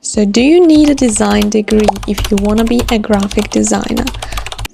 So do you need a design degree if you want to be a graphic designer?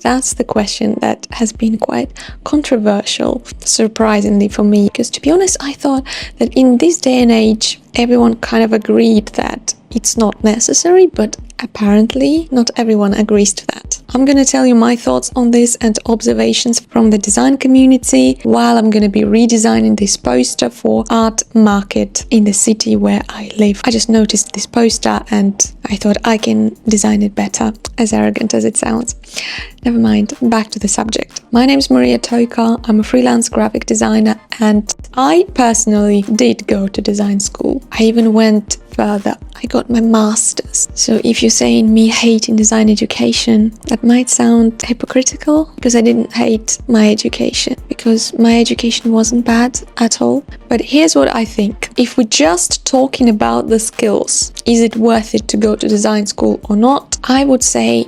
That's the question that has been quite controversial, surprisingly for me, because to be honest, I thought that in this day and age, everyone kind of agreed that it's not necessary, but apparently not everyone agrees to that. I'm going to tell you my thoughts on this and observations from the design community while I'm going to be redesigning this poster for art market in the city where I live. I just noticed this poster and I thought I can design it better, as arrogant as it sounds. Never mind, back to the subject. My name is Maria Toika. I'm a freelance graphic designer and I personally did go to design school. I even went further. I got my master's. So if you're saying me hating design education, that might sound hypocritical because I didn't hate my education, because my education wasn't bad at all. But here's what I think. If we're just talking about the skills, is it worth it to go to design school or not? I would say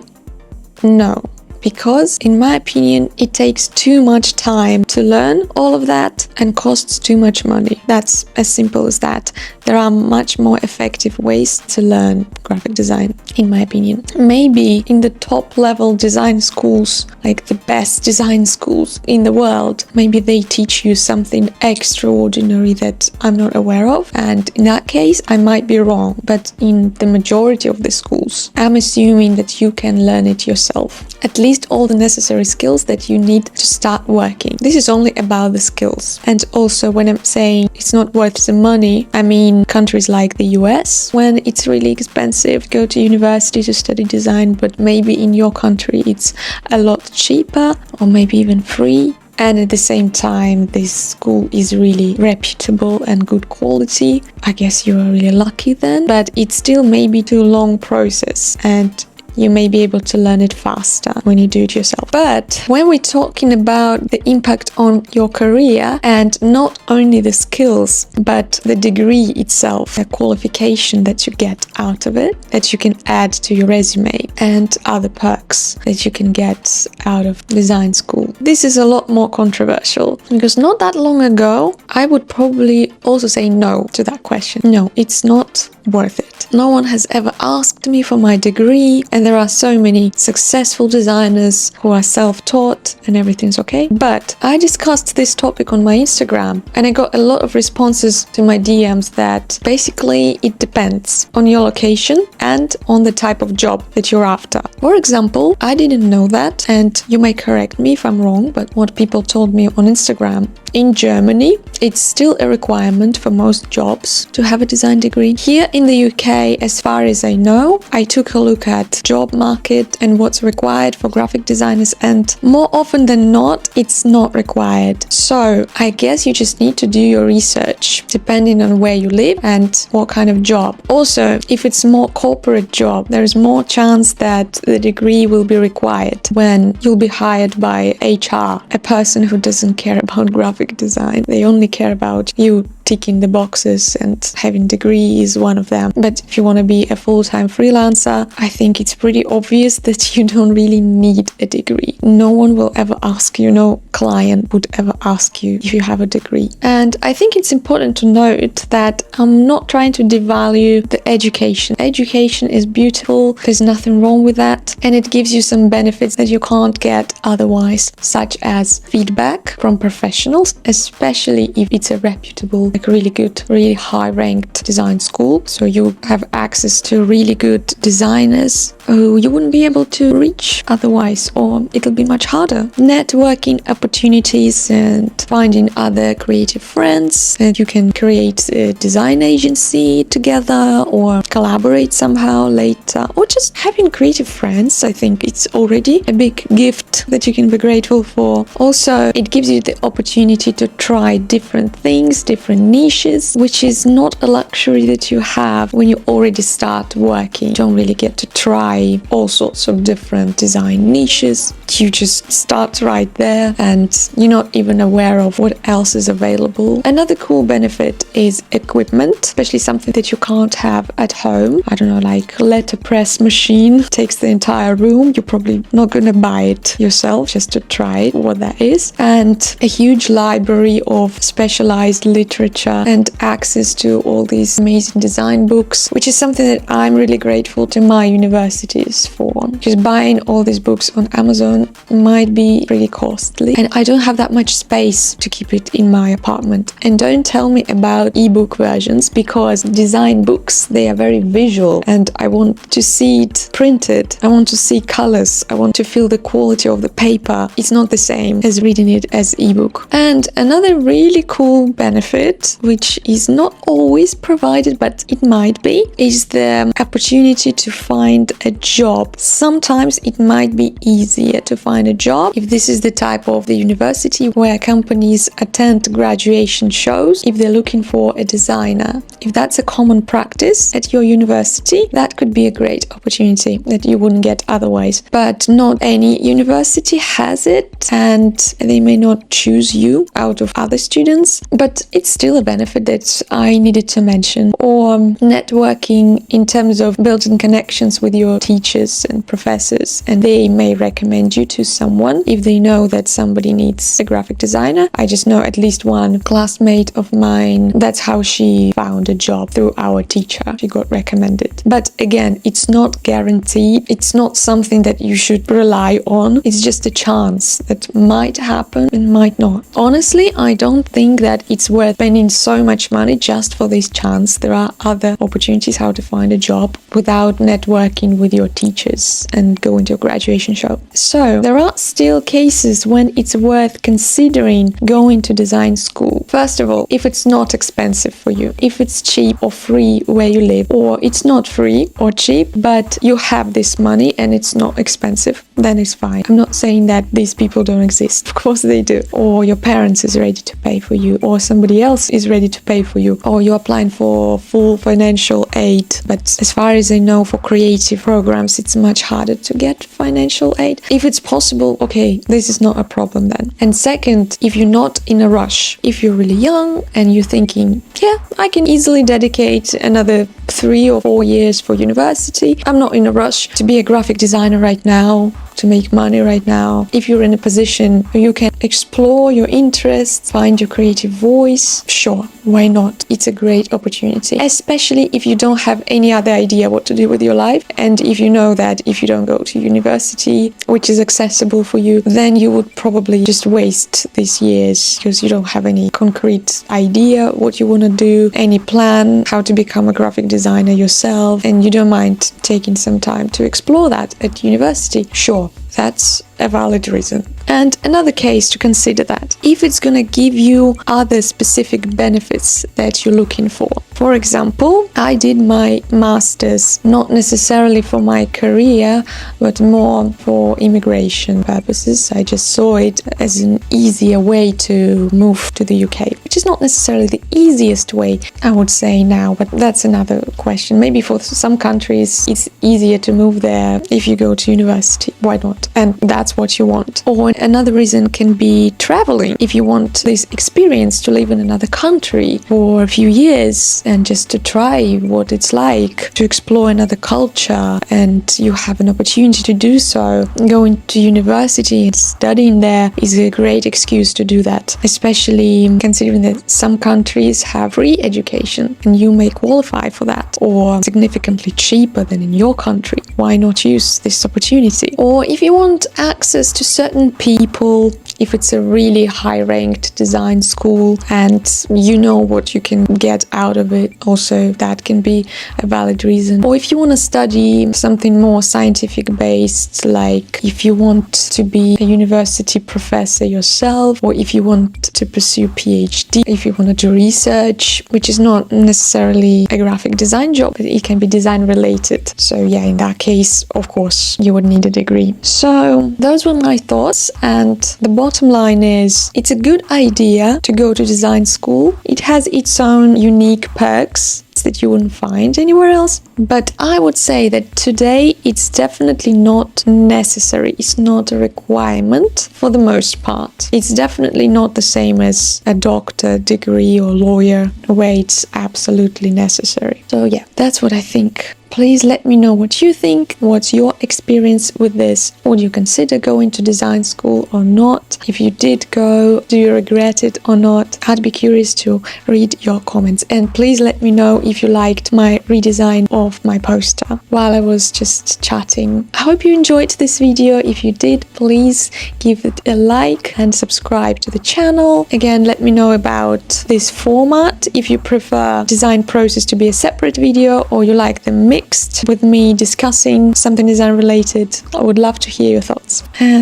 no. Because, in my opinion, it takes too much time to learn all of that and costs too much money. That's as simple as that. There are much more effective ways to learn graphic design, in my opinion. Maybe in the top level design schools, like the best design schools in the world, maybe they teach you something extraordinary that I'm not aware of. And in that case, I might be wrong. But in the majority of the schools, I'm assuming that you can learn it yourself. At least all the necessary skills that you need to start working. This is only about the skills. And also when I'm saying it's not worth the money, I mean countries like the US, when it's really expensive to go to university to study design, but maybe in your country it's a lot cheaper or maybe even free. And at the same time, this school is really reputable and good quality. I guess you are really lucky then, but it's still maybe too long process and you may be able to learn it faster when you do it yourself. But when we're talking about the impact on your career and not only the skills, but the degree itself, the qualification that you get out of it, that you can add to your resume and other perks that you can get out of design school. This is a lot more controversial because not that long ago, I would probably also say no to that question. No, it's not worth it. No one has ever asked me for my degree, and there are so many successful designers who are self-taught and everything's okay. But I discussed this topic on my Instagram and I got a lot of responses to my DMs that basically it depends on your location and on the type of job that you're after. For example, I didn't know that, and you may correct me if I'm wrong, but what people told me on Instagram, in Germany, it's still a requirement for most jobs to have a design degree. Here in the UK, as far as I know, I took a look at job market and what's required for graphic designers, and more often than not, it's not required. So I guess you just need to do your research depending on where you live and what kind of job. Also, if it's more corporate job, there is more chance that the degree will be required when you'll be hired by HR, a person who doesn't care about graphic design. They only care about you ticking the boxes, and having degree is one of them. But if you want to be a full-time freelancer, I think it's pretty obvious that you don't really need a degree. No one will ever ask you, no client would ever ask you if you have a degree. And I think it's important to note that I'm not trying to devalue the education. Education is beautiful, there's nothing wrong with that, and it gives you some benefits that you can't get otherwise, such as feedback from professionals, especially if it's a reputable, like really good, really high-ranked design school. So you have access to really good designers who you wouldn't be able to reach otherwise, or it'll be much harder. Networking opportunities and finding other creative friends, and you can create a design agency together or collaborate somehow later, or just having creative friends. I think it's already a big gift that you can be grateful for. Also, it gives you the opportunity to try different things, different niches, which is not a luxury that you have when you already start working. You don't really get to try all sorts of different design niches. you just start right there and you're not even aware of what else is available. Another cool benefit is equipment, especially something that you can't have at home. I don't know, like letterpress machine takes the entire room. You're probably not going to buy it yourself just to try what that is. And a huge library of specialized literature and access to all these amazing design books, which is something that I'm really grateful to my universities for. Just buying all these books on Amazon might be pretty costly, and I don't have that much space to keep it in my apartment. And don't tell me about ebook versions, because design books, they are very visual and I want to see it printed. I want to see colors. I want to feel the quality of the paper. It's not the same as reading it as ebook. And another really cool benefit, which is not always provided but it might be, is the opportunity to find a job. Sometimes it might be easier to find a job if this is the type of the university where companies attend graduation shows if they're looking for a designer. If that's a common practice at your university, that could be a great opportunity that you wouldn't get otherwise. But not any university has it, and they may not choose you out of other students, but it's still a benefit that I needed to mention. Or networking in terms of building connections with your teachers and professors, and they may recommend you to someone if they know that somebody needs a graphic designer. I just know at least one classmate of mine, that's how she found a job, through our teacher. She got recommended. But again, it's not guaranteed. It's not something that you should rely on. It's just a chance that might happen and might not. Honestly, I don't think that it's worth spending so much money just for this chance. There are other opportunities how to find a job without networking with your teachers and going to a graduation show. So there are still cases when it's worth considering going to design school. First of all, if it's not expensive for you, if it's cheap or free where you live, or it's not free or cheap, but you have this money and it's not expensive, then it's fine. I'm not saying that these people don't exist. Of course they do. Or your parents is ready to pay for you, or somebody else is ready to pay for you, or you're applying for full financial aid. But as far as I know, for creative programs, it's much harder to get financial aid. If it's possible, okay, this is not a problem then. And second, if you're not in a rush, if you're really young and you're thinking, yeah, I can easily dedicate another 3 or 4 years for university. I'm not in a rush to be a graphic designer right now, to make money right now. If you're in a position where you can explore your interests, find your creative voice, sure, why not? It's a great opportunity, especially if you don't have any other idea what to do with your life, and if you know that if you don't go to university, which is accessible for you, then you would probably just waste these years because you don't have any concrete idea what you want to do, any plan how to become a graphic designer yourself, and you don't mind taking some time to explore that at university. Sure, that's a valid reason. And another case to consider, that if it's going to give you other specific benefits that you're looking for. For example, I did my master's not necessarily for my career, but more for immigration purposes. I just saw it as an easier way to move to the UK, which is not necessarily the easiest way, I would say now, but that's another question. Maybe for some countries it's easier to move there if you go to university. Why not? And that's what you want. Or another reason can be traveling. If you want this experience to live in another country for a few years and just to try what it's like to explore another culture, and you have an opportunity to do so, going to university and studying there is a great excuse to do that, especially considering that some countries have free education and you may qualify for that, or significantly cheaper than in your country. Why not use this opportunity? Or if you want access to certain people, if it's a really high-ranked design school and you know what you can get out of it, also that can be a valid reason. Or if you want to study something more scientific-based, like if you want to be a university professor yourself, or if you want to pursue PhD, if you want to do research, which is not necessarily a graphic design job, but it can be design related. So yeah, in that case, of course, you would need a degree. So those were my thoughts, and the bottom line is it's a good idea to go to design school. It has its own unique perks. that you wouldn't find anywhere else. But I would say that today it's definitely not necessary. It's not a requirement for the most part. It's definitely not the same as a doctor degree or lawyer where it's absolutely necessary. So yeah, that's what I think. Please let me know what you think. What's your experience with this? Would you consider going to design school or not? If you did go, do you regret it or not? I'd be curious to read your comments. And please let me know if you liked my redesign of my poster while I was just chatting. I hope you enjoyed this video. If you did, please give it a like and subscribe to the channel. Again, let me know about this format. If you prefer design process to be a separate video or you like them mixed with me discussing something design related, I would love to hear your thoughts.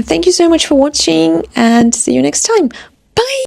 Thank you so much for watching and see you next time. Bye!